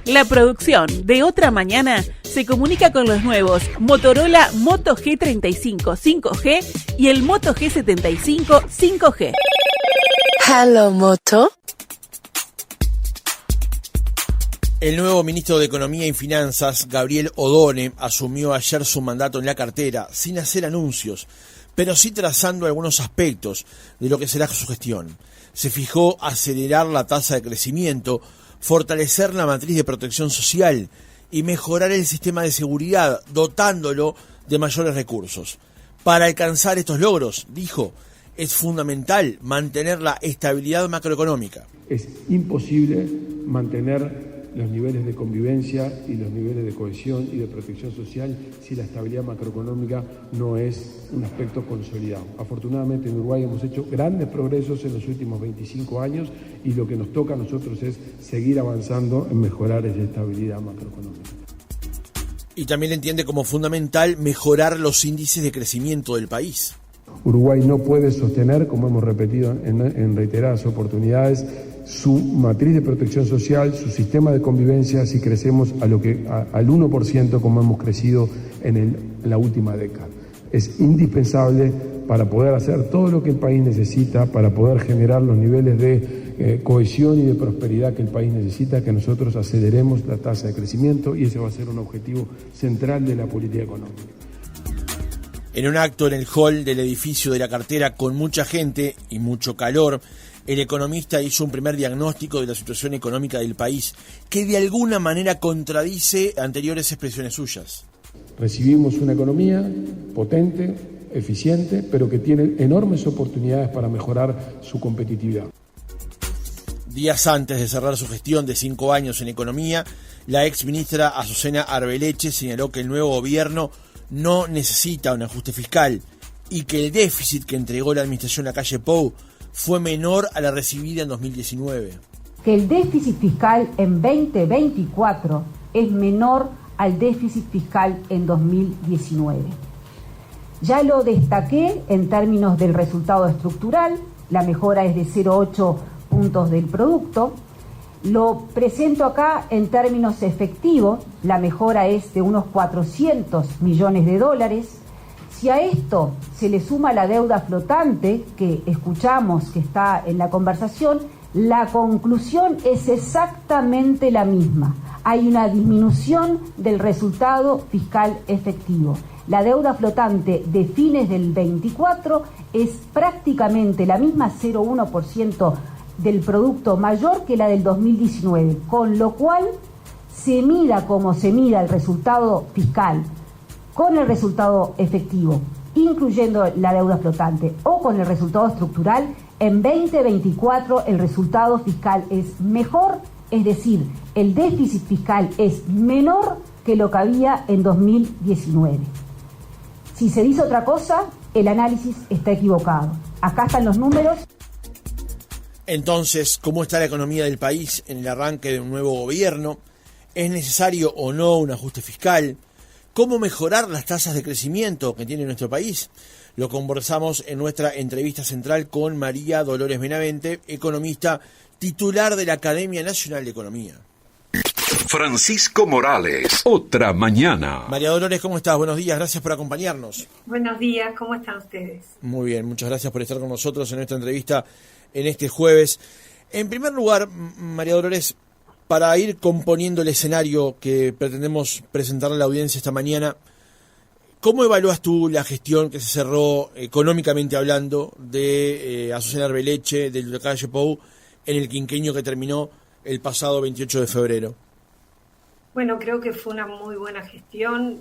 La producción de Otra Mañana se comunica con los nuevos Motorola Moto G35 5G y el Moto G75 5G. Hello, Moto. El nuevo ministro de Economía y Finanzas, Gabriel Odone, asumió ayer su mandato en la cartera sin hacer anuncios, pero sí trazando algunos aspectos de lo que será su gestión. Se fijó acelerar la tasa de crecimiento, fortalecer la matriz de protección social y mejorar el sistema de seguridad, dotándolo de mayores recursos. Para alcanzar estos logros, dijo, es fundamental mantener la estabilidad macroeconómica. Es imposible mantener los niveles de convivencia y los niveles de cohesión y de protección social si la estabilidad macroeconómica no es un aspecto consolidado. Afortunadamente en Uruguay hemos hecho grandes progresos en los últimos 25 años y lo que nos toca a nosotros es seguir avanzando en mejorar esa estabilidad macroeconómica. Y también entiende como fundamental mejorar los índices de crecimiento del país. Uruguay no puede sostener, como hemos repetido en reiteradas oportunidades, su matriz de protección social, su sistema de convivencia, si crecemos al 1% como hemos crecido en la última década. Es indispensable para poder hacer todo lo que el país necesita, para poder generar los niveles de cohesión y de prosperidad que el país necesita, que nosotros aceleremos la tasa de crecimiento y ese va a ser un objetivo central de la política económica. En un acto en el hall del edificio de la cartera con mucha gente y mucho calor, el economista hizo un primer diagnóstico de la situación económica del país que de alguna manera contradice anteriores expresiones suyas. Recibimos una economía potente, eficiente, pero que tiene enormes oportunidades para mejorar su competitividad. Días antes de cerrar su gestión de 5 años en economía, la exministra Azucena Arbeleche señaló que el nuevo gobierno no necesita un ajuste fiscal y que el déficit que entregó la administración Lacalle Pou fue menor a la recibida en 2019. Que el déficit fiscal en 2024 es menor al déficit fiscal en 2019. Ya lo destaqué en términos del resultado estructural, la mejora es de 0,8 puntos del producto. Lo presento acá en términos efectivos, la mejora es de unos 400 millones de dólares. Si a esto se le suma la deuda flotante que escuchamos que está en la conversación, la conclusión es exactamente la misma. Hay una disminución del resultado fiscal efectivo. La deuda flotante de fines del 24 es prácticamente la misma, 0,1% del producto mayor que la del 2019, con lo cual se mida como se mida el resultado fiscal con el resultado efectivo, incluyendo la deuda flotante, o con el resultado estructural, en 2024 el resultado fiscal es mejor, es decir, el déficit fiscal es menor que lo que había en 2019. Si se dice otra cosa, el análisis está equivocado. Acá están los números. Entonces, ¿cómo está la economía del país en el arranque de un nuevo gobierno? ¿Es necesario o no un ajuste fiscal? ¿Cómo mejorar las tasas de crecimiento que tiene nuestro país? Lo conversamos en nuestra entrevista central con María Dolores Benavente, economista titular de la Academia Nacional de Economía. Francisco Morales, Otra Mañana. María Dolores, ¿cómo estás? Buenos días, gracias por acompañarnos. Buenos días, ¿cómo están ustedes? Muy bien, muchas gracias por estar con nosotros en nuestra entrevista en este jueves. En primer lugar, María Dolores, para ir componiendo el escenario que pretendemos presentarle a la audiencia esta mañana, ¿cómo evalúas tú la gestión que se cerró económicamente hablando de Azucena Arbeleche, de Lacalle Pou, en el quinquenio que terminó el pasado 28 de febrero? Bueno, creo que fue una muy buena gestión.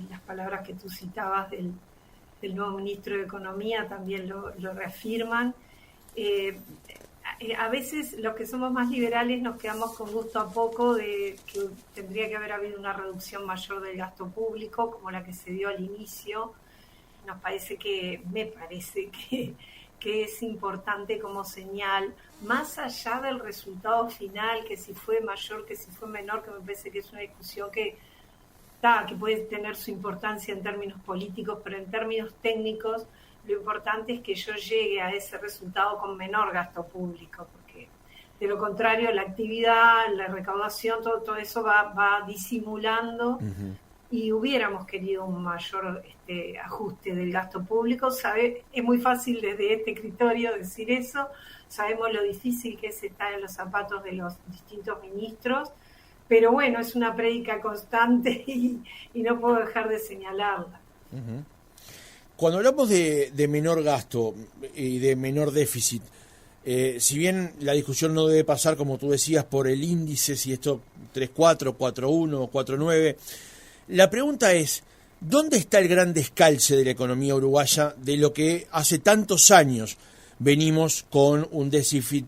Las palabras que tú citabas del nuevo ministro de Economía también lo reafirman. A veces los que somos más liberales nos quedamos con gusto a poco de que tendría que haber habido una reducción mayor del gasto público como la que se dio al inicio. Me parece que es importante como señal, más allá del resultado final, que si fue mayor, que si fue menor, que me parece que es una discusión que puede tener su importancia en términos políticos, pero en términos técnicos lo importante es que yo llegue a ese resultado con menor gasto público, porque De lo contrario, la actividad, la recaudación, todo eso va disimulando y hubiéramos querido un mayor ajuste del gasto público. Es muy fácil desde este escritorio decir eso, sabemos lo difícil que es estar en los zapatos de los distintos ministros, pero bueno, es una prédica constante y no puedo dejar de señalarla. Cuando hablamos de menor gasto y de menor déficit, si bien la discusión no debe pasar, como tú decías, por el índice, si esto 3.4, 4.1, 4.9, la pregunta es, ¿dónde está el gran descalce de la economía uruguaya de lo que hace tantos años venimos con un déficit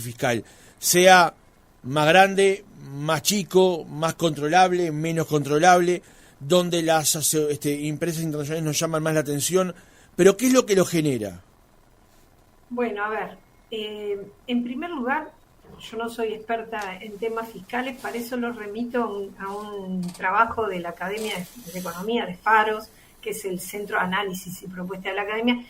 fiscal? Sea más grande, más chico, más controlable, menos controlable, donde las empresas internacionales nos llaman más la atención, pero ¿qué es lo que lo genera? Bueno, a ver, en primer lugar, yo no soy experta en temas fiscales, para eso los remito a un trabajo de la Academia de Economía de Faros, que es el Centro de Análisis y Propuesta de la Academia,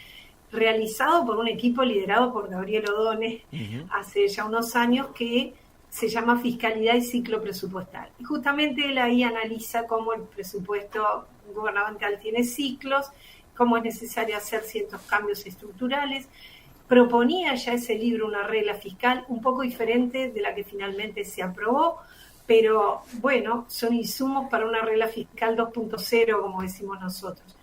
realizado por un equipo liderado por Gabriel Odone hace ya unos años, que se llama Fiscalidad y Ciclo Presupuestal. Y justamente él ahí analiza cómo el presupuesto gubernamental tiene ciclos, cómo es necesario hacer ciertos cambios estructurales. Proponía ya ese libro una regla fiscal un poco diferente de la que finalmente se aprobó, pero bueno, son insumos para una regla fiscal 2.0, como decimos nosotros.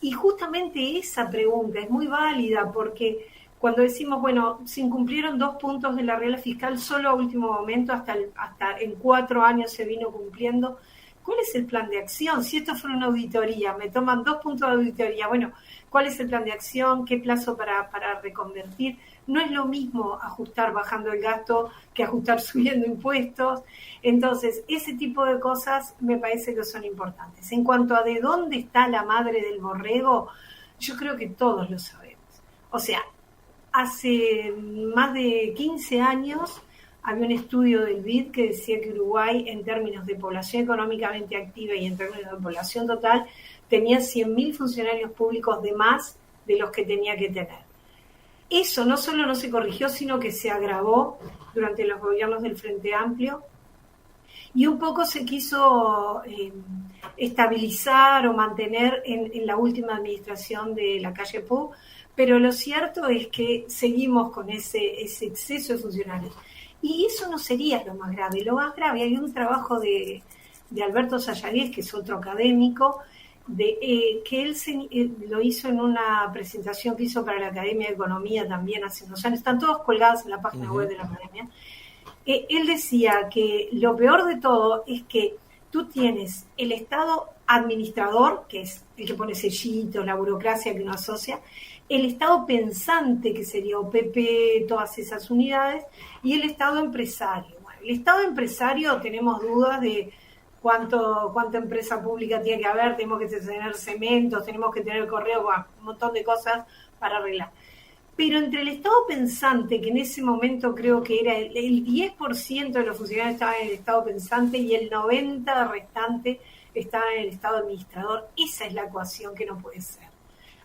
Y justamente esa pregunta es muy válida, porque cuando decimos, bueno, se incumplieron 2 puntos de la regla fiscal solo a último momento, hasta en 4 años se vino cumpliendo, ¿cuál es el plan de acción? Si esto fuera una auditoría, me toman 2 puntos de auditoría, bueno, ¿cuál es el plan de acción? ¿Qué plazo para reconvertir? No es lo mismo ajustar bajando el gasto que ajustar subiendo impuestos. Entonces, ese tipo de cosas me parece que son importantes. En cuanto a de dónde está la madre del borrego, yo creo que todos lo sabemos. O sea, hace más de 15 años había un estudio del BID que decía que Uruguay, en términos de población económicamente activa y en términos de población total, tenía 100.000 funcionarios públicos de más de los que tenía que tener. Eso no solo no se corrigió, sino que se agravó durante los gobiernos del Frente Amplio, y un poco se quiso estabilizar o mantener en la última administración de Lacalle Pou, pero lo cierto es que seguimos con ese exceso de funcionarios. Y eso no sería lo más grave. Lo más grave, hay un trabajo de Alberto Sayagués, que es otro académico, que él lo hizo en una presentación que hizo para la Academia de Economía también hace unos años. Están todos colgados en la página web de la Academia. Él decía que lo peor de todo es que tú tienes el Estado administrador, que es el que pone sellitos, la burocracia que uno asocia, el Estado pensante, que sería OPP, todas esas unidades, y el Estado empresario. Bueno, el Estado empresario tenemos dudas de cuánta empresa pública tiene que haber, tenemos que tener cementos, tenemos que tener correo, bueno, un montón de cosas para arreglar. Pero entre el Estado pensante, que en ese momento creo que era el 10% de los funcionarios estaban en el Estado pensante y el 90% restante estaban en el Estado administrador, esa es la ecuación que no puede ser.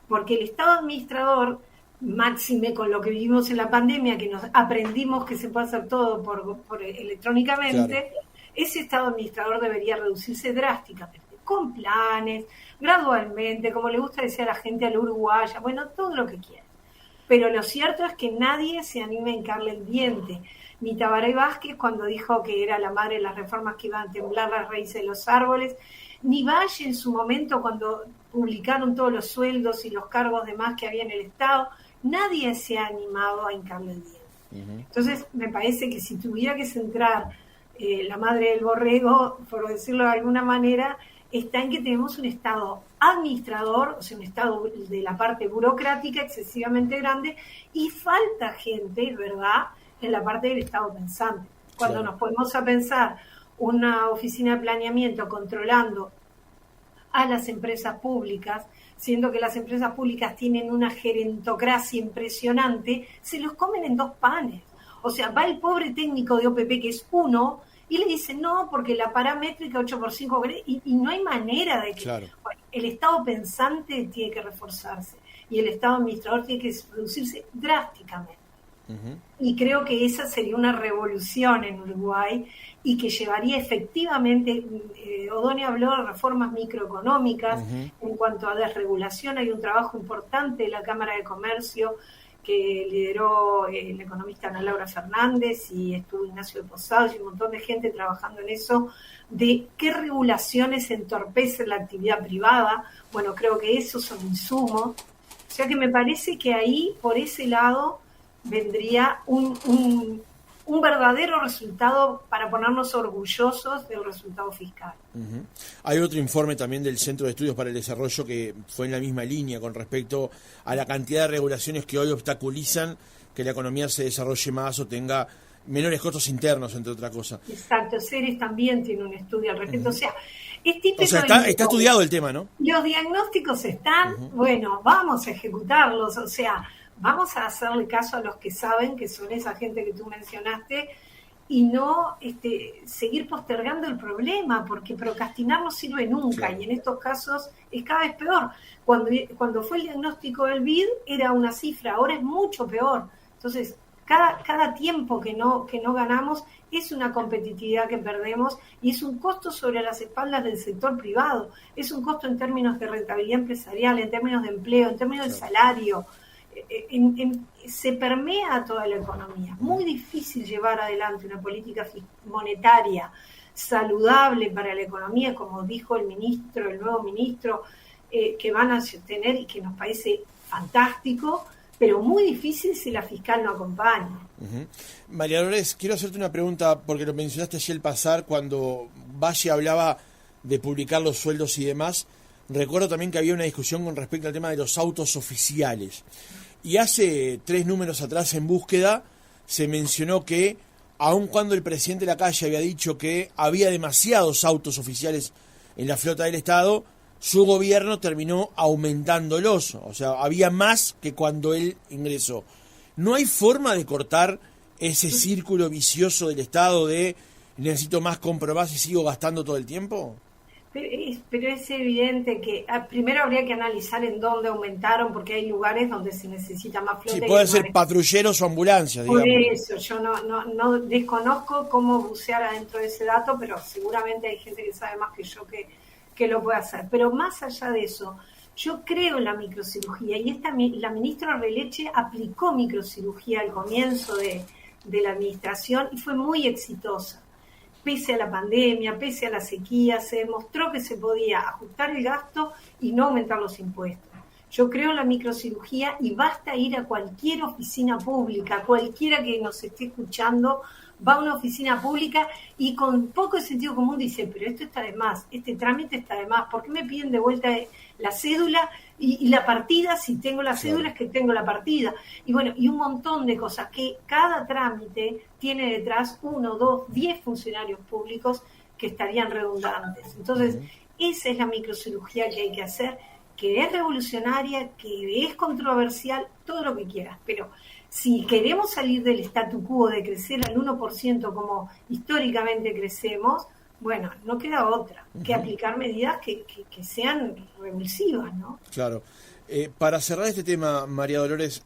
Porque el Estado administrador, máxime con lo que vivimos en la pandemia, que nos aprendimos que se puede hacer todo por electrónicamente, claro, ese Estado administrador debería reducirse drásticamente, con planes, gradualmente, como le gusta decir a la gente, a la uruguaya, bueno, todo lo que quiera. Pero lo cierto es que nadie se anima a hincarle el diente. Ni Tabaré Vázquez, cuando dijo que era la madre de las reformas que iban a temblar las raíces de los árboles, ni Valle en su momento, cuando publicaron todos los sueldos y los cargos de más que había en el Estado, nadie se ha animado a hincarle el diente. Entonces, me parece que si tuviera que centrar la madre del borrego, por decirlo de alguna manera, está en que tenemos un Estado administrador, o sea, un Estado de la parte burocrática excesivamente grande, y falta gente, ¿verdad?, en la parte del Estado pensante. Cuando nos ponemos a pensar una oficina de planeamiento controlando a las empresas públicas, siendo que las empresas públicas tienen una gerentocracia impresionante, se los comen en 2 panes. O sea, va el pobre técnico de OPP, que es uno, y le dicen, no, porque la paramétrica 8x5, y no hay manera de que... Claro. Bueno, el Estado pensante tiene que reforzarse, y el Estado administrador tiene que reducirse drásticamente. Y creo que esa sería una revolución en Uruguay y que llevaría efectivamente, Odone habló de reformas microeconómicas, en cuanto a desregulación hay un trabajo importante de la Cámara de Comercio que lideró el economista Ana Laura Fernández y estuvo Ignacio de Posados y un montón de gente trabajando en eso, de qué regulaciones entorpecen la actividad privada. Bueno, creo que esos son insumos. O sea que me parece que ahí, por ese lado, vendría un verdadero resultado para ponernos orgullosos del resultado fiscal. Hay otro informe también del Centro de Estudios para el Desarrollo que fue en la misma línea con respecto a la cantidad de regulaciones que hoy obstaculizan que la economía se desarrolle más o tenga menores costos internos, entre otras cosas. Exacto, Ceres también tiene un estudio al respecto. O sea, es típico. O sea, está estudiado el tema, ¿no? Los diagnósticos están, bueno, vamos a ejecutarlos, o sea, vamos a hacerle caso a los que saben, que son esa gente que tú mencionaste, y no seguir postergando el problema, porque procrastinar no sirve nunca, claro. Y en estos casos es cada vez peor. Cuando fue el diagnóstico del BID era una cifra, ahora es mucho peor. Entonces, cada tiempo que no ganamos es una competitividad que perdemos y es un costo sobre las espaldas del sector privado, es un costo en términos de rentabilidad empresarial, en términos de empleo, en términos de salario. Se permea a toda la economía. Muy difícil llevar adelante una política monetaria saludable para la economía, como dijo el nuevo ministro, que van a tener y que nos parece fantástico, pero muy difícil si la fiscal no acompaña. María Dolores, quiero hacerte una pregunta, porque lo mencionaste ayer al pasar, cuando Valle hablaba de publicar los sueldos y demás. Recuerdo también que había una discusión con respecto al tema de los autos oficiales. Y hace 3 números atrás en Búsqueda se mencionó que, aun cuando el presidente Lacalle había dicho que había demasiados autos oficiales en la flota del Estado, su gobierno terminó aumentándolos. O sea, había más que cuando él ingresó. ¿No hay forma de cortar ese círculo vicioso del Estado de necesito más comprobar si sigo gastando todo el tiempo? Pero es evidente que primero habría que analizar en dónde aumentaron, porque hay lugares donde se necesita más flota. Sí, pueden ser patrulleros o ambulancias, digamos. Por eso, yo no desconozco cómo bucear adentro de ese dato, pero seguramente hay gente que sabe más que yo que lo puede hacer. Pero más allá de eso, yo creo en la microcirugía, y la ministra Releche aplicó microcirugía al comienzo de la administración y fue muy exitosa. Pese a la pandemia, pese a la sequía, se demostró que se podía ajustar el gasto y no aumentar los impuestos. Yo creo en la microcirugía y basta ir a cualquier oficina pública, cualquiera que nos esté escuchando, va a una oficina pública y con poco de sentido común dice, pero esto está de más, este trámite está de más, ¿por qué me piden de vuelta la cédula y la partida? Si tengo la cédula es que tengo la partida. Y bueno, y un montón de cosas que cada trámite tiene detrás 1, 2, 10 funcionarios públicos que estarían redundantes. Entonces, esa es la microcirugía que hay que hacer, que es revolucionaria, que es controversial, todo lo que quieras, pero si queremos salir del statu quo de crecer al 1% como históricamente crecemos, bueno, no queda otra que aplicar medidas que sean revulsivas, ¿no? Claro. Para cerrar este tema, María Dolores,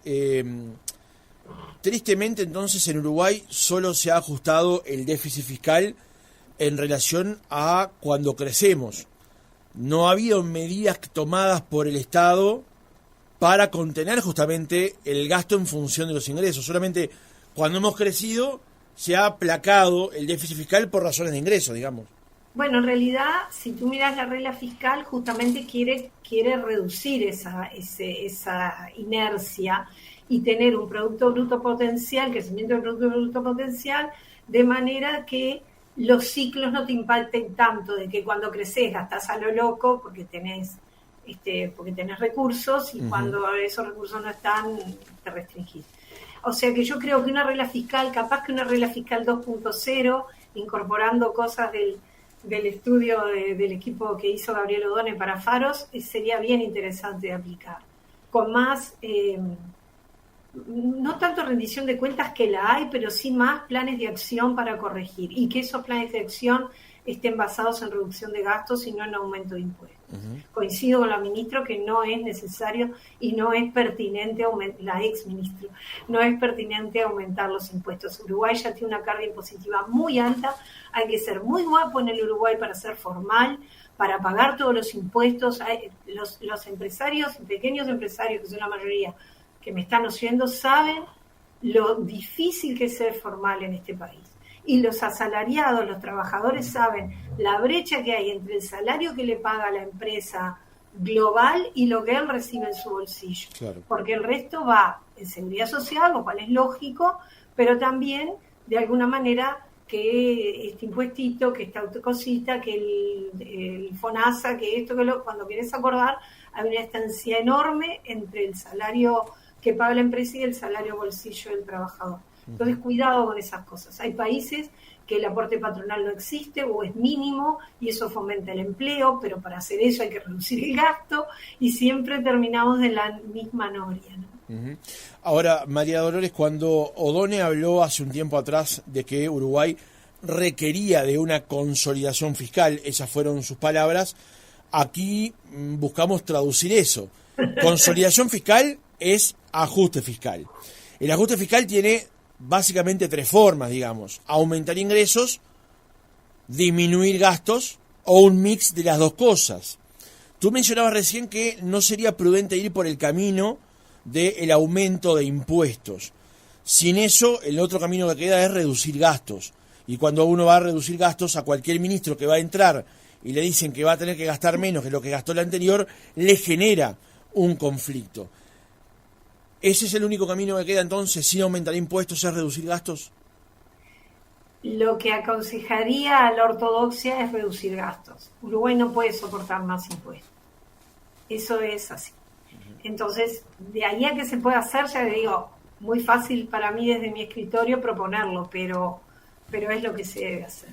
tristemente entonces en Uruguay solo se ha ajustado el déficit fiscal en relación a cuando crecemos. No ha habido medidas tomadas por el Estado para contener justamente el gasto en función de los ingresos. Solamente cuando hemos crecido se ha aplacado el déficit fiscal por razones de ingresos, digamos. Bueno, en realidad, si tú miras la regla fiscal, justamente quiere reducir esa inercia y tener un Producto Bruto Potencial, crecimiento del Producto Bruto Potencial, de manera que los ciclos no te impacten tanto, de que cuando creces gastás a lo loco porque tenés recursos y cuando esos recursos no están, te restringís. O sea que yo creo que una regla fiscal, capaz que una regla fiscal 2.0, incorporando cosas del estudio del equipo que hizo Gabriel Odone para Faros, sería bien interesante de aplicar. Con más, no tanto rendición de cuentas que la hay, pero sí más planes de acción para corregir y que esos planes de acción estén basados en reducción de gastos y no en aumento de impuestos. Coincido con la ministra que no es necesario y no es pertinente, la ex ministra, no es pertinente aumentar los impuestos. Uruguay ya tiene una carga impositiva muy alta, hay que ser muy guapo en el Uruguay para ser formal, para pagar todos los impuestos. Los empresarios, pequeños empresarios, que son la mayoría que me están oyendo, saben lo difícil que es ser formal en este país. Y los asalariados, los trabajadores saben la brecha que hay entre el salario que le paga la empresa global y lo que él recibe en su bolsillo. Claro. Porque el resto va en seguridad social, lo cual es lógico, pero también, de alguna manera, que este impuestito, que esta cosita, que el FONASA, que esto, cuando querés acordar, hay una distancia enorme entre el salario que paga la empresa y el salario bolsillo del trabajador. Entonces, cuidado con esas cosas. Hay países que el aporte patronal no existe o es mínimo y eso fomenta el empleo, pero para hacer eso hay que reducir el gasto y siempre terminamos de la misma noria, ¿no? Ahora, María Dolores, cuando Odone habló hace un tiempo atrás de que Uruguay requería de una consolidación fiscal, esas fueron sus palabras, aquí buscamos traducir eso. Consolidación fiscal es ajuste fiscal. El ajuste fiscal tiene básicamente tres formas, digamos: aumentar ingresos, disminuir gastos o un mix de las dos cosas. Tú mencionabas recién que no sería prudente ir por el camino del aumento de impuestos. Sin eso, el otro camino que queda es reducir gastos. Y cuando uno va a reducir gastos, a cualquier ministro que va a entrar y le dicen que va a tener que gastar menos que lo que gastó el anterior, le genera un conflicto. ¿Ese es el único camino que queda entonces, sin aumentar impuestos, es reducir gastos? Lo que aconsejaría a la ortodoxia es reducir gastos. Uruguay no puede soportar más impuestos. Eso es así. Entonces, de ahí a que se pueda hacer, ya le digo, muy fácil para mí desde mi escritorio proponerlo, pero es lo que se debe hacer.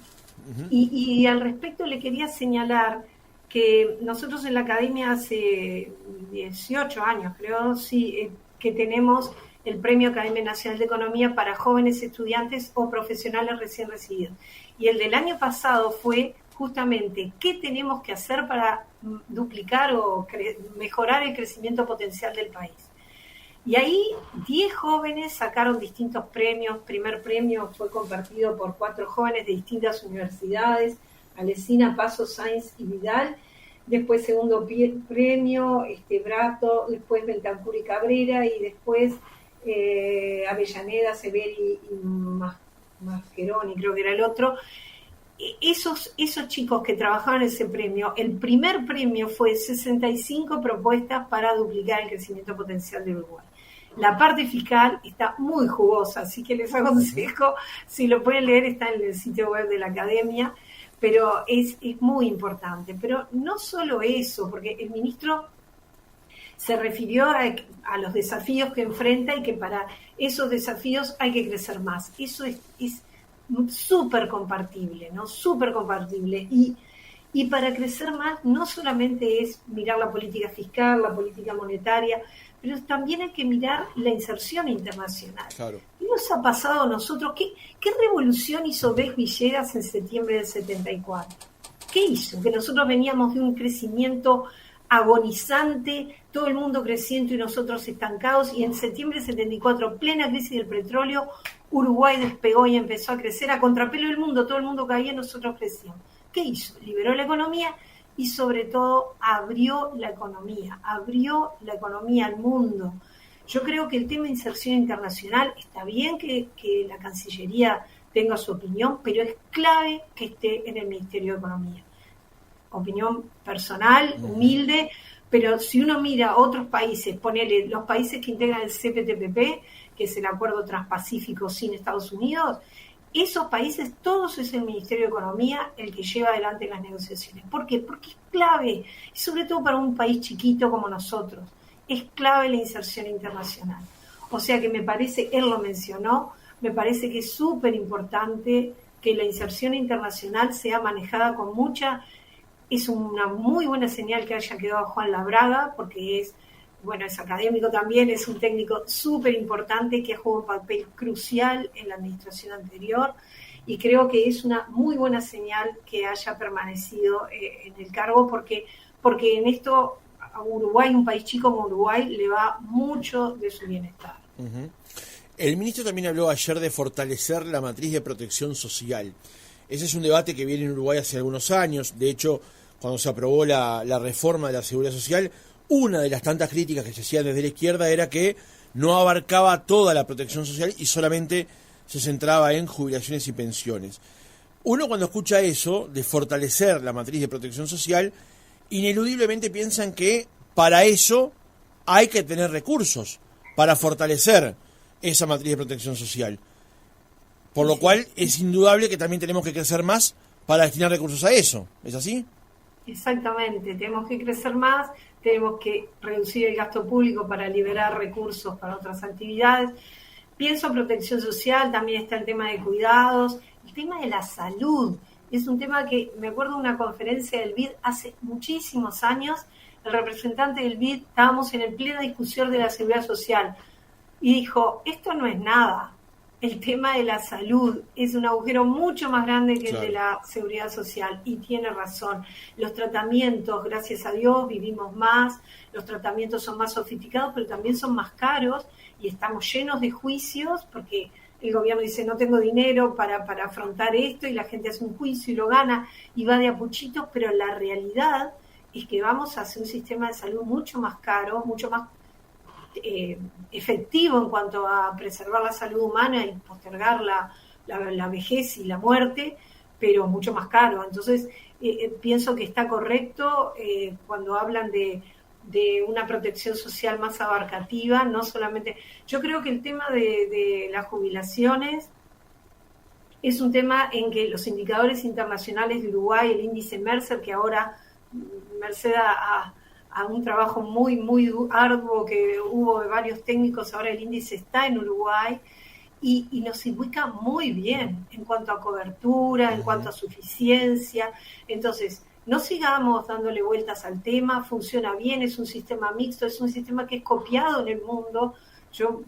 Y al respecto le quería señalar que nosotros en la academia hace 18 años, creo, sí, que tenemos el Premio Academia Nacional de Economía para jóvenes estudiantes o profesionales recién recibidos. Y el del año pasado fue justamente qué tenemos que hacer para duplicar o mejorar el crecimiento potencial del país. Y ahí 10 jóvenes sacaron distintos premios. Primer premio fue compartido por 4 jóvenes de distintas universidades, Alesina, Paso, Sainz y Vidal. Después segundo premio, Brato, después Bentancur y Cabrera, y después Avellaneda, Severi y Mascheroni, creo que era el otro. Esos chicos que trabajaban en ese premio, el primer premio fue 65 propuestas para duplicar el crecimiento potencial de Uruguay. La parte fiscal está muy jugosa, así que les aconsejo, si lo pueden leer, está en el sitio web de la academia, pero es muy importante. Pero no solo eso, porque el ministro se refirió a los desafíos que enfrenta y que para esos desafíos hay que crecer más. Eso es súper compartible, ¿no? Súper compartible. Y para crecer más no solamente es mirar la política fiscal, la política monetaria, pero también hay que mirar la inserción internacional. Claro. ¿Qué nos ha pasado a nosotros? ¿Qué revolución hizo Beck Villegas en septiembre del 74? ¿Qué hizo? Que nosotros veníamos de un crecimiento agonizante, todo el mundo creciendo y nosotros estancados, y en septiembre del 74, plena crisis del petróleo, Uruguay despegó y empezó a crecer a contrapelo del mundo, todo el mundo caía y nosotros crecíamos. ¿Qué hizo? Liberó la economía y sobre todo abrió la economía al mundo. Yo creo que el tema de inserción internacional está bien que la Cancillería tenga su opinión, pero es clave que esté en el Ministerio de Economía. Opinión personal, humilde, pero si uno mira otros países, ponele los países que integran el CPTPP, que es el Acuerdo Transpacífico sin Estados Unidos, esos países, todos es el Ministerio de Economía el que lleva adelante las negociaciones. ¿Por qué? Porque es clave, y sobre todo para un país chiquito como nosotros, es clave la inserción internacional. O sea que me parece, él lo mencionó, me parece que es súper importante que la inserción internacional sea manejada con mucha... Es una muy buena señal que haya quedado Juan Labraga, porque es académico también, es un técnico súper importante que ha jugado un papel crucial en la administración anterior, y creo que es una muy buena señal que haya permanecido en el cargo, porque porque en esto a Uruguay, un país chico como Uruguay, le va mucho de su bienestar. Uh-huh. El ministro también habló ayer de fortalecer la matriz de protección social. Ese es un debate que viene en Uruguay hace algunos años. De hecho, cuando se aprobó la reforma de la Seguridad Social, una de las tantas críticas que se hacían desde la izquierda era que no abarcaba toda la protección social y solamente se centraba en jubilaciones y pensiones. Uno cuando escucha eso, de fortalecer la matriz de protección social, ineludiblemente piensan que para eso hay que tener recursos, para fortalecer esa matriz de protección social. Por lo cual es indudable que también tenemos que crecer más para destinar recursos a eso. ¿Es así? Exactamente, tenemos que crecer más, tenemos que reducir el gasto público para liberar recursos para otras actividades. Pienso protección social, también está el tema de cuidados, el tema de la salud. Es un tema que me acuerdo de una conferencia del BID hace muchísimos años, el representante del BID, estábamos en plena discusión de la seguridad social y dijo, esto no es nada, el tema de la salud es un agujero mucho más grande que el de la seguridad social, y tiene razón. Los tratamientos, gracias a Dios, vivimos más, los tratamientos son más sofisticados, pero también son más caros, y estamos llenos de juicios, porque el gobierno dice no tengo dinero para afrontar esto, y la gente hace un juicio y lo gana, y va de a puchitos, pero la realidad es que vamos a hacer un sistema de salud mucho más caro, mucho más efectivo en cuanto a preservar la salud humana y postergar la vejez y la muerte, pero mucho más caro. Entonces, pienso que está correcto cuando hablan de una protección social más abarcativa, no solamente... Yo creo que el tema de las jubilaciones es un tema en que los indicadores internacionales de Uruguay, el índice Mercer, que ahora merced a un trabajo muy, muy arduo que hubo de varios técnicos, ahora el índice está en Uruguay y nos ubica muy bien en cuanto a cobertura, en cuanto a suficiencia. Entonces, no sigamos dándole vueltas al tema, funciona bien, es un sistema mixto, es un sistema que es copiado en el mundo. Yo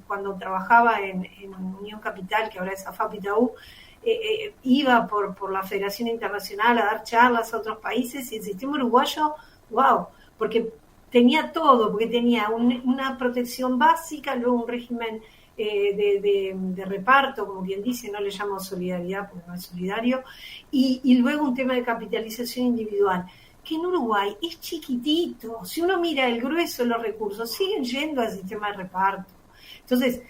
cuando trabajaba en Unión Capital, que ahora es AFAP Itaú, iba por la Federación Internacional a dar charlas a otros países, y el sistema uruguayo, wow, porque tenía todo, porque tenía una protección básica, luego un régimen de reparto, como quien dice, no le llamo solidaridad porque no es solidario, y luego un tema de capitalización individual, que en Uruguay es chiquitito. Si uno mira el grueso de los recursos, siguen yendo al sistema de reparto. Entonces,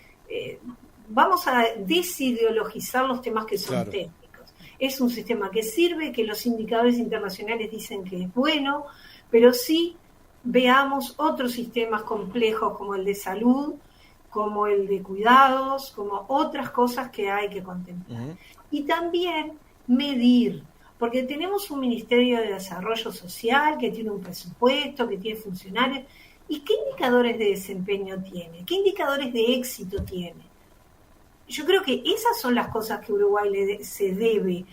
vamos a desideologizar los temas que son técnicos. Es un sistema que sirve, que los indicadores internacionales dicen que es bueno, pero sí veamos otros sistemas complejos como el de salud, como el de cuidados, como otras cosas que hay que contemplar. Uh-huh. Y también medir, porque tenemos un Ministerio de Desarrollo Social que tiene un presupuesto, que tiene funcionarios, ¿y qué indicadores de desempeño tiene? ¿Qué indicadores de éxito tiene? Yo creo que esas son las cosas que Uruguay se debe.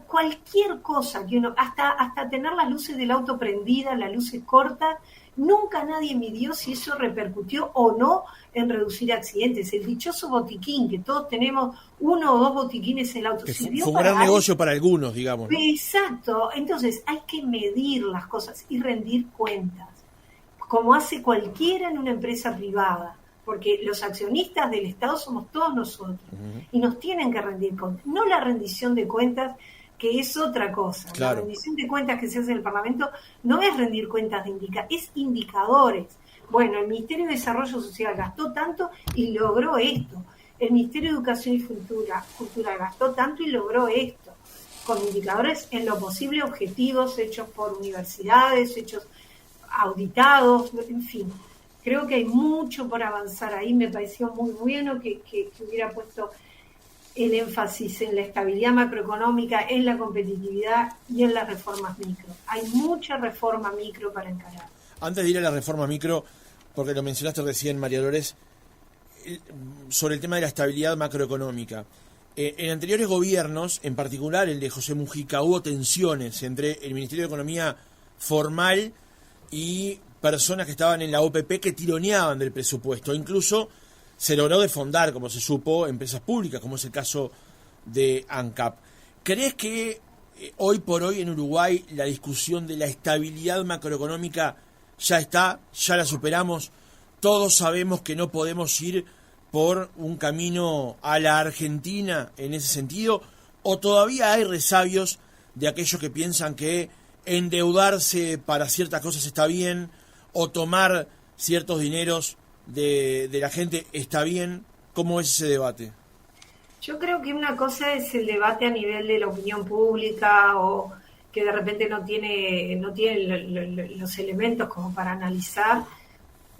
Cualquier cosa que uno, hasta tener las luces del auto prendidas, las luces cortas, nunca nadie midió si eso repercutió o no en reducir accidentes. El dichoso botiquín, que todos tenemos uno o dos botiquines en el auto. Que fue un gran negocio para algunos, digamos, ¿no? Exacto. Entonces hay que medir las cosas y rendir cuentas, como hace cualquiera en una empresa privada. Porque los accionistas del Estado somos todos nosotros, y nos tienen que rendir cuentas. No la rendición de cuentas, que es otra cosa. Claro. La rendición de cuentas que se hace en el Parlamento no es rendir cuentas de es indicadores. Bueno, el Ministerio de Desarrollo Social gastó tanto y logró esto. El Ministerio de Educación y Cultura gastó tanto y logró esto. Con indicadores en lo posible objetivos, hechos por universidades, hechos auditados, en fin. Creo que hay mucho por avanzar ahí. Me pareció muy bueno que hubiera puesto el énfasis en la estabilidad macroeconómica, en la competitividad y en las reformas micro. Hay mucha reforma micro para encarar. Antes de ir a la reforma micro, porque lo mencionaste recién, María Dolores, sobre el tema de la estabilidad macroeconómica. En anteriores gobiernos, en particular el de José Mujica, hubo tensiones entre el Ministerio de Economía formal y personas que estaban en la OPP que tironeaban del presupuesto. Incluso se logró defondar, como se supo, empresas públicas, como es el caso de ANCAP. ¿Crees que hoy por hoy en Uruguay la discusión de la estabilidad macroeconómica ya está, ya la superamos? Todos sabemos que no podemos ir por un camino a la Argentina en ese sentido, o todavía hay resabios de aquellos que piensan que endeudarse para ciertas cosas está bien, o tomar ciertos dineros de la gente está bien. ¿Cómo es ese debate? Yo creo que una cosa es el debate a nivel de la opinión pública, o que de repente no tiene los elementos como para analizar,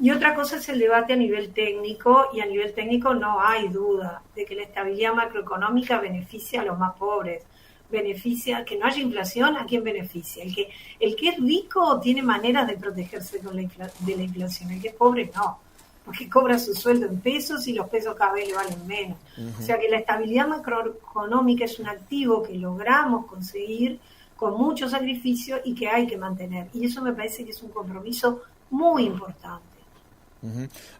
y otra cosa es el debate a nivel técnico, y a nivel técnico no hay duda de que la estabilidad macroeconómica beneficia a los más pobres, beneficia que no haya inflación. ¿A quién beneficia? El que es rico tiene maneras de protegerse de la inflación, el que es pobre no, porque cobra su sueldo en pesos y los pesos cada vez le valen menos. O sea que la estabilidad macroeconómica es un activo que logramos conseguir con mucho sacrificio y que hay que mantener. Y eso me parece que es un compromiso muy importante.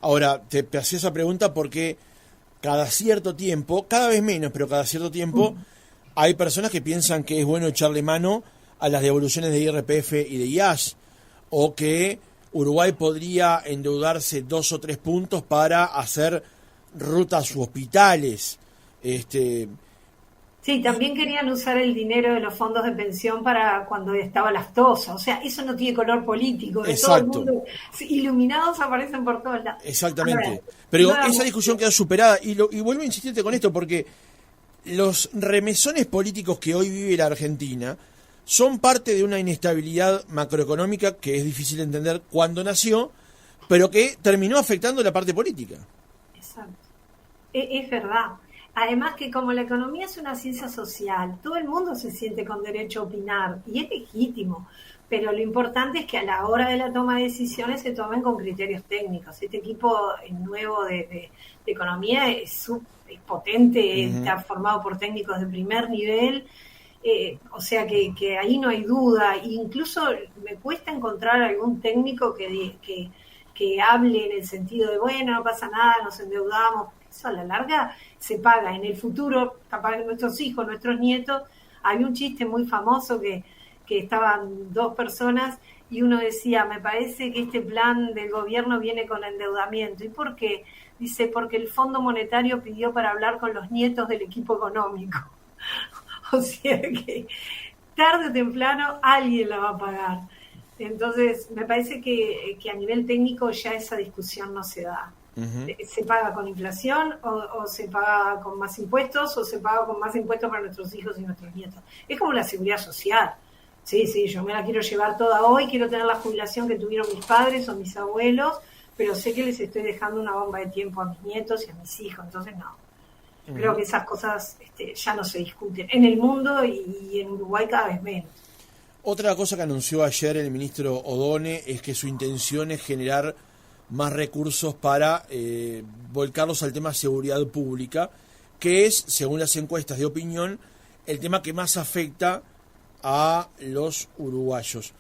Ahora, te hacía esa pregunta porque cada cierto tiempo, cada vez menos, pero cada cierto tiempo, hay personas que piensan que es bueno echarle mano a las devoluciones de IRPF y de IAS, o que Uruguay podría endeudarse 2 o 3 puntos para hacer rutas u hospitales. Sí, también querían usar el dinero de los fondos de pensión para cuando estaba lactosa. O sea, eso no tiene color político. Exacto. Todo el mundo, iluminados aparecen por todos lados. Exactamente. Pero esa discusión quedó superada. Y vuelvo a insistirte con esto porque los remesones políticos que hoy vive la Argentina son parte de una inestabilidad macroeconómica que es difícil de entender cuándo nació, pero que terminó afectando la parte política. Exacto. Es verdad. Además que como la economía es una ciencia social, todo el mundo se siente con derecho a opinar y es legítimo, pero lo importante es que a la hora de la toma de decisiones se tomen con criterios técnicos. Este equipo nuevo de economía es potente, está formado por técnicos de primer nivel, o sea que ahí no hay duda. Incluso me cuesta encontrar algún técnico que hable en el sentido de, bueno, no pasa nada, nos endeudamos. Eso a la larga se paga en el futuro, capaz de nuestros hijos, nuestros nietos. Hay un chiste muy famoso que estaban 2 personas y uno decía, me parece que este plan del gobierno viene con endeudamiento. ¿Y por qué? Dice, porque el Fondo Monetario pidió para hablar con los nietos del equipo económico. O sea que tarde o temprano alguien la va a pagar. Entonces, me parece que a nivel técnico ya esa discusión no se da. ¿Se paga con inflación o se paga con más impuestos o se paga con más impuestos para nuestros hijos y nuestros nietos? Es como la seguridad social. Sí, yo me la quiero llevar toda hoy, quiero tener la jubilación que tuvieron mis padres o mis abuelos, pero sé que les estoy dejando una bomba de tiempo a mis nietos y a mis hijos, entonces no. Creo que esas cosas ya no se discuten en el mundo y en Uruguay cada vez menos. Otra cosa que anunció ayer el ministro Odone es que su intención es generar más recursos para volcarlos al tema seguridad pública, que es, según las encuestas de opinión, el tema que más afecta a los uruguayos.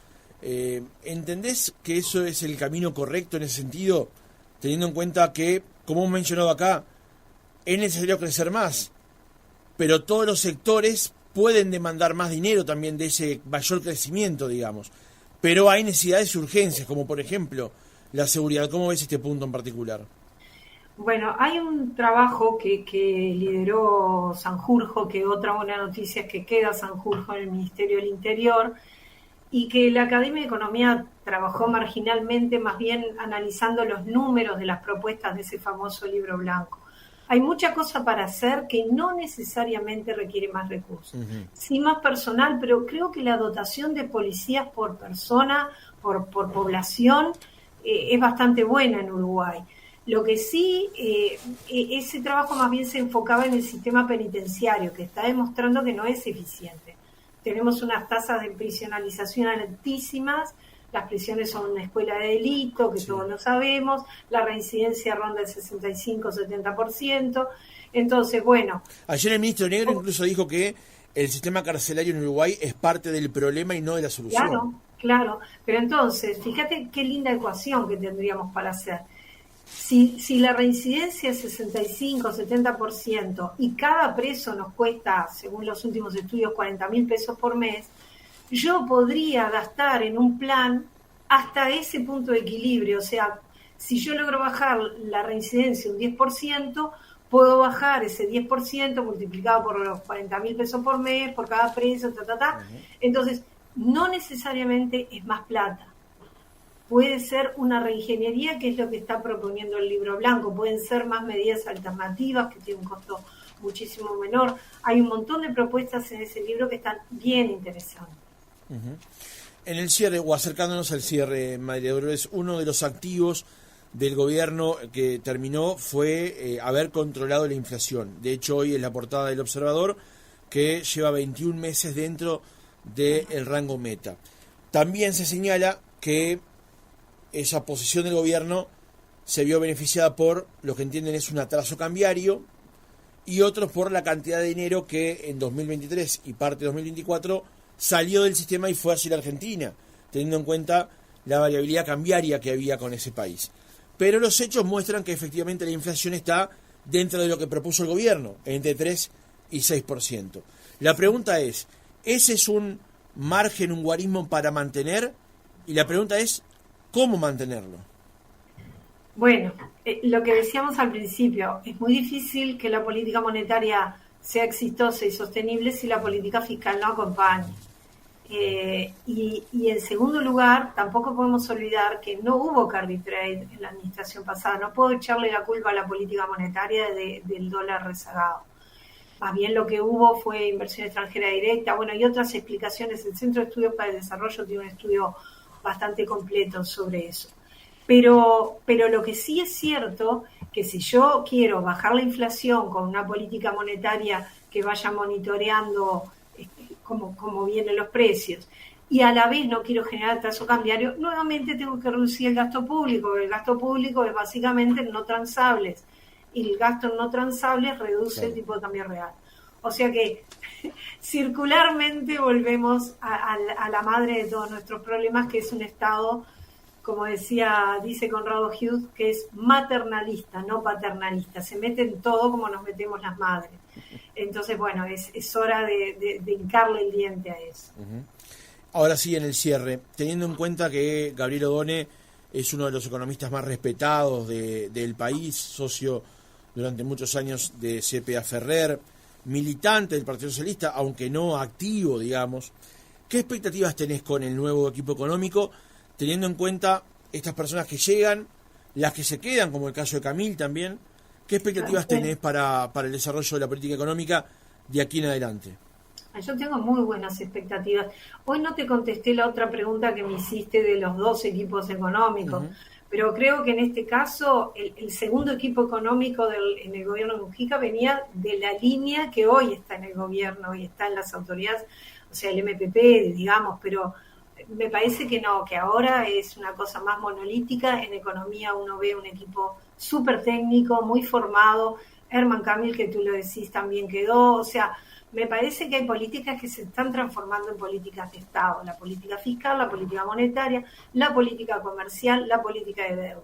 ¿Entendés que eso es el camino correcto en ese sentido? Teniendo en cuenta que, como hemos mencionado acá, es necesario crecer más, pero todos los sectores pueden demandar más dinero también de ese mayor crecimiento, digamos. Pero hay necesidades y urgencias, como por ejemplo la seguridad. ¿Cómo ves este punto en particular? Bueno, hay un trabajo que lideró Sanjurjo, que otra buena noticia es que queda Sanjurjo en el Ministerio del Interior, y que la Academia de Economía trabajó marginalmente, más bien analizando los números de las propuestas de ese famoso libro blanco. Hay mucha cosa para hacer que no necesariamente requiere más recursos. Sí, más personal, pero creo que la dotación de policías por persona, por población, es bastante buena en Uruguay. Lo que sí, ese trabajo más bien se enfocaba en el sistema penitenciario, que está demostrando que no es eficiente. Tenemos unas tasas de prisionalización altísimas, las prisiones son una escuela de delito, que sí, todos lo sabemos, la reincidencia ronda el 65-70%, entonces, bueno. Ayer el ministro Negro incluso dijo que el sistema carcelario en Uruguay es parte del problema y no de la solución. Claro, pero entonces, fíjate qué linda ecuación que tendríamos para hacer. Si la reincidencia es 65-70% y cada preso nos cuesta, según los últimos estudios, 40.000 pesos por mes, yo podría gastar en un plan hasta ese punto de equilibrio. O sea, si yo logro bajar la reincidencia un 10%, puedo bajar ese 10% multiplicado por los 40.000 pesos por mes, por cada preso, Entonces, no necesariamente es más plata. Puede ser una reingeniería, que es lo que está proponiendo el libro blanco. Pueden ser más medidas alternativas, que tienen un costo muchísimo menor. Hay un montón de propuestas en ese libro que están bien interesantes. En el cierre, o acercándonos al cierre, María Dolores, uno de los activos del gobierno que terminó fue haber controlado la inflación. De hecho, hoy es la portada del Observador, que lleva 21 meses dentro del rango meta. También se señala que esa posición del gobierno se vio beneficiada por lo que entienden es un atraso cambiario, y otros por la cantidad de dinero que en 2023 y parte de 2024 salió del sistema y fue hacia la Argentina, teniendo en cuenta la variabilidad cambiaria que había con ese país. Pero los hechos muestran que efectivamente la inflación está dentro de lo que propuso el gobierno, entre 3 y 6%. La pregunta es, ¿ese es un margen, un guarismo para mantener? Y la pregunta es, ¿cómo mantenerlo? Bueno, lo que decíamos al principio, es muy difícil que la política monetaria sea exitosa y sostenible si la política fiscal no acompaña. Y en segundo lugar, tampoco podemos olvidar que no hubo carry trade en la administración pasada. No puedo echarle la culpa a la política monetaria del dólar rezagado. Más bien lo que hubo fue inversión extranjera directa, bueno, y otras explicaciones. El Centro de Estudios para el Desarrollo tiene un estudio bastante completo sobre eso. Pero lo que sí es cierto, que si yo quiero bajar la inflación con una política monetaria que vaya monitoreando cómo vienen los precios, y a la vez no quiero generar atraso cambiario, nuevamente tengo que reducir el gasto público, porque el gasto público es básicamente no transables, y el gasto en no transables reduce el tipo de cambio real. O sea que circularmente volvemos a la madre de todos nuestros problemas, que es un Estado, como dice Conrado Hughes, que es maternalista, no paternalista. Se mete en todo como nos metemos las madres. Entonces, bueno, es hora de hincarle el diente a eso. Ahora sí, en el cierre, teniendo en cuenta que Gabriel Odone es uno de los economistas más respetados del país, socio durante muchos años de C.P.A. Ferrer, militante del Partido Socialista, aunque no activo, digamos, ¿qué expectativas tenés con el nuevo equipo económico, teniendo en cuenta estas personas que llegan, las que se quedan, como el caso de Camil también? ¿Qué expectativas tenés para el desarrollo de la política económica de aquí en adelante? Yo tengo muy buenas expectativas. Hoy no te contesté la otra pregunta que me hiciste de los dos equipos económicos, pero creo que en este caso el segundo equipo económico en el gobierno de Mujica venía de la línea que hoy está en el gobierno y está en las autoridades, o sea, el MPP, digamos, pero me parece que no, que ahora es una cosa más monolítica. En economía uno ve un equipo súper técnico, muy formado. Herman Camil, que tú lo decís, también quedó. O sea, me parece que hay políticas que se están transformando en políticas de Estado. La política fiscal, la política monetaria, la política comercial, la política de deuda.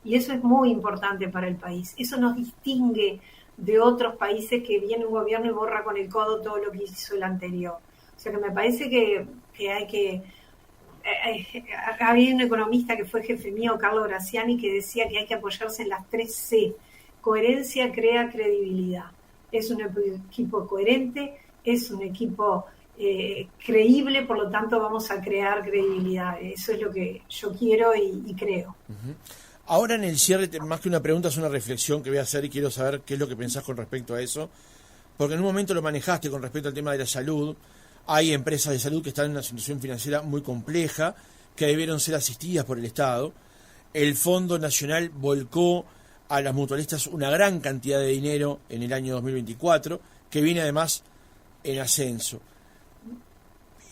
Y eso es muy importante para el país. Eso nos distingue de otros países que viene un gobierno y borra con el codo todo lo que hizo el anterior. O sea que me parece que hay que... había un economista que fue jefe mío, Carlo Graziani, que decía que hay que apoyarse en las 3 C. Coherencia crea credibilidad. Es un equipo coherente, es un equipo creíble, por lo tanto vamos a crear credibilidad. Eso es lo que yo quiero y creo. Ahora en el cierre, más que una pregunta, es una reflexión que voy a hacer y quiero saber qué es lo que pensás con respecto a eso, porque en un momento lo manejaste con respecto al tema de la salud. Hay empresas de salud que están en una situación financiera muy compleja, que debieron ser asistidas por el Estado. El Fondo Nacional volcó a las mutualistas una gran cantidad de dinero en el año 2024, que viene además en ascenso.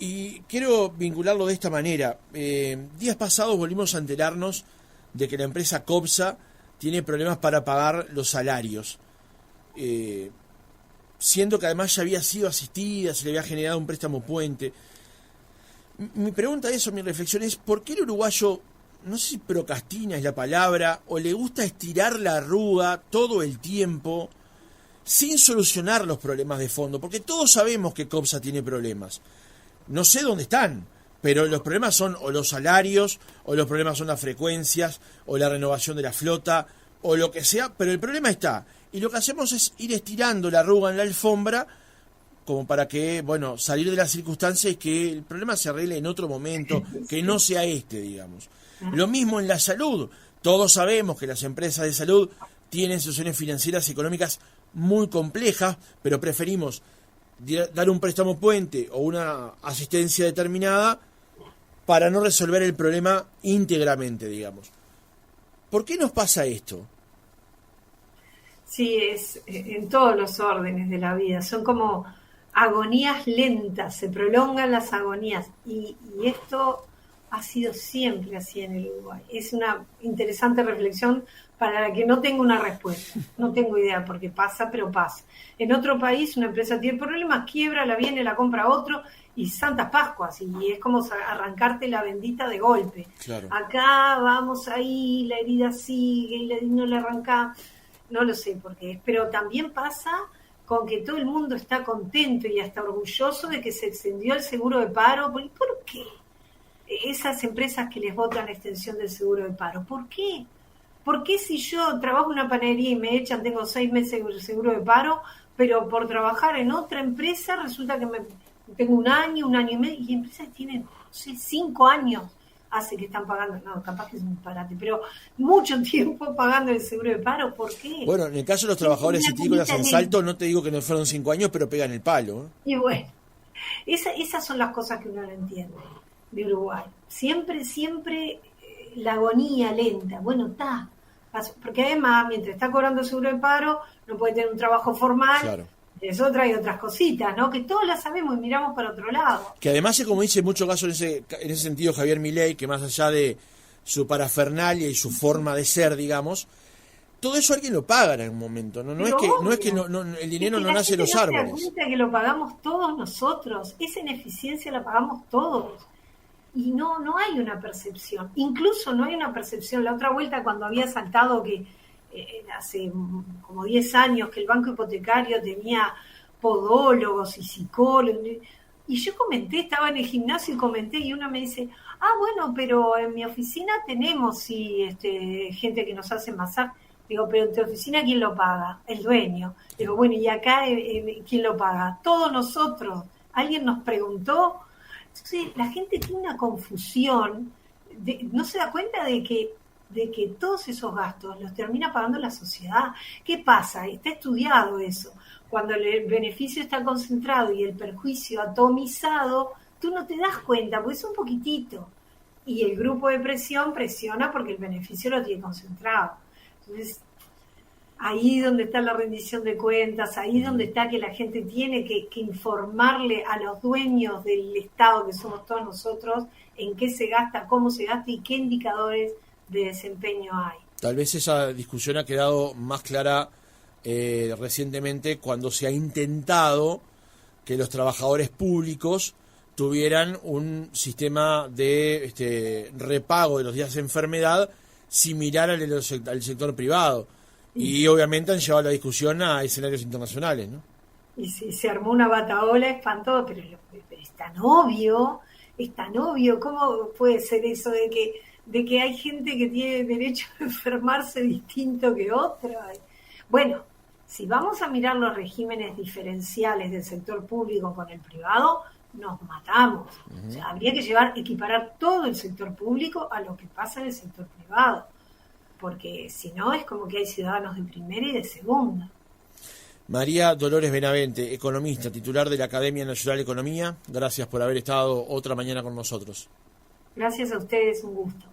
Y quiero vincularlo de esta manera. Días pasados volvimos a enterarnos de que la empresa COPSA tiene problemas para pagar los salarios. Siendo que además ya había sido asistida, se le había generado un préstamo puente. Mi pregunta es, mi reflexión es, ¿por qué el uruguayo no sé si procrastina es la palabra, o le gusta estirar la arruga todo el tiempo sin solucionar los problemas de fondo, porque todos sabemos que COPSA tiene problemas. No sé dónde están, pero los problemas son o los salarios, o los problemas son las frecuencias, o la renovación de la flota, o lo que sea, pero el problema está. Y lo que hacemos es ir estirando la arruga en la alfombra, como para que, bueno, salir de las circunstancias y que el problema se arregle en otro momento, que no sea digamos. Lo mismo en la salud. Todos sabemos que las empresas de salud tienen situaciones financieras y económicas muy complejas, pero preferimos dar un préstamo puente o una asistencia determinada para no resolver el problema íntegramente, digamos. ¿Por qué nos pasa esto? Sí, es en todos los órdenes de la vida. Son como agonías lentas, se prolongan las agonías. Y esto ha sido siempre así en el Uruguay. Es una interesante reflexión para la que no tengo una respuesta. No tengo idea por qué pasa, pero pasa. En otro país una empresa tiene problemas, quiebra, la viene, la compra otro y Santas Pascuas. Y es como arrancarte la bendita de golpe. Claro. Acá vamos ahí, la herida sigue y no la arranca. No lo sé por qué. Pero también pasa con que todo el mundo está contento y hasta orgulloso de que se extendió el seguro de paro. ¿Por qué? Esas empresas que les votan la extensión del seguro de paro. ¿Por qué? ¿Por qué si yo trabajo en una panadería y me echan, tengo 6 meses de seguro de paro, pero por trabajar en otra empresa resulta que tengo un año y medio, y empresas tienen, no sé, 5 años hace que están pagando, no, capaz que es un disparate, pero mucho tiempo pagando el seguro de paro? ¿Por qué? Bueno, en el caso de los trabajadores científicos en Salto, no te digo que no fueron 5 años, pero pegan el palo, ¿eh? Y bueno, esas son las cosas que uno no entiende de Uruguay. Siempre la agonía lenta. Bueno, está. Porque además, mientras está cobrando el seguro de paro, no puede tener un trabajo formal. Claro. Es otra y otras cositas, ¿no? Que todas las sabemos y miramos para otro lado. Que además es como dice en muchos casos en ese sentido Javier Milei, que más allá de su parafernalia y su forma de ser, digamos, todo eso alguien lo paga en algún momento, ¿no? No es que el dinero no nace de los árboles. Se da cuenta que lo pagamos todos nosotros. Esa ineficiencia la pagamos todos. Y no hay una percepción. Incluso no hay una percepción. La otra vuelta, cuando había saltado que hace como 10 años que el banco hipotecario tenía podólogos y psicólogos, y yo comenté, estaba en el gimnasio y comenté, y una me dice, bueno, pero en mi oficina tenemos gente que nos hace masaje. Digo, pero en tu oficina, ¿quién lo paga? El dueño. Digo, bueno, ¿y acá quién lo paga? Todos nosotros. ¿Alguien nos preguntó? Entonces, la gente tiene una confusión, no se da cuenta de que todos esos gastos los termina pagando la sociedad. ¿Qué pasa? Está estudiado eso. Cuando el beneficio está concentrado y el perjuicio atomizado, tú no te das cuenta, porque es un poquitito. Y el grupo de presión presiona porque el beneficio lo tiene concentrado. Entonces, ahí donde está la rendición de cuentas, ahí donde está que la gente tiene que informarle a los dueños del Estado, que somos todos nosotros, en qué se gasta, cómo se gasta y qué indicadores de desempeño hay. Tal vez esa discusión ha quedado más clara recientemente cuando se ha intentado que los trabajadores públicos tuvieran un sistema de repago de los días de enfermedad similar al sector privado. Y obviamente han llevado la discusión a escenarios internacionales, ¿no? Y sí, se armó una bataola espantosa, pero es tan obvio, ¿cómo puede ser eso de que hay gente que tiene derecho a enfermarse distinto que otra? Bueno, si vamos a mirar los regímenes diferenciales del sector público con el privado, nos matamos. O sea, habría que equiparar todo el sector público a lo que pasa en el sector privado, porque si no es como que hay ciudadanos de primera y de segunda. María Dolores Benavente, economista, titular de la Academia Nacional de Economía, gracias por haber estado otra mañana con nosotros. Gracias a ustedes, un gusto.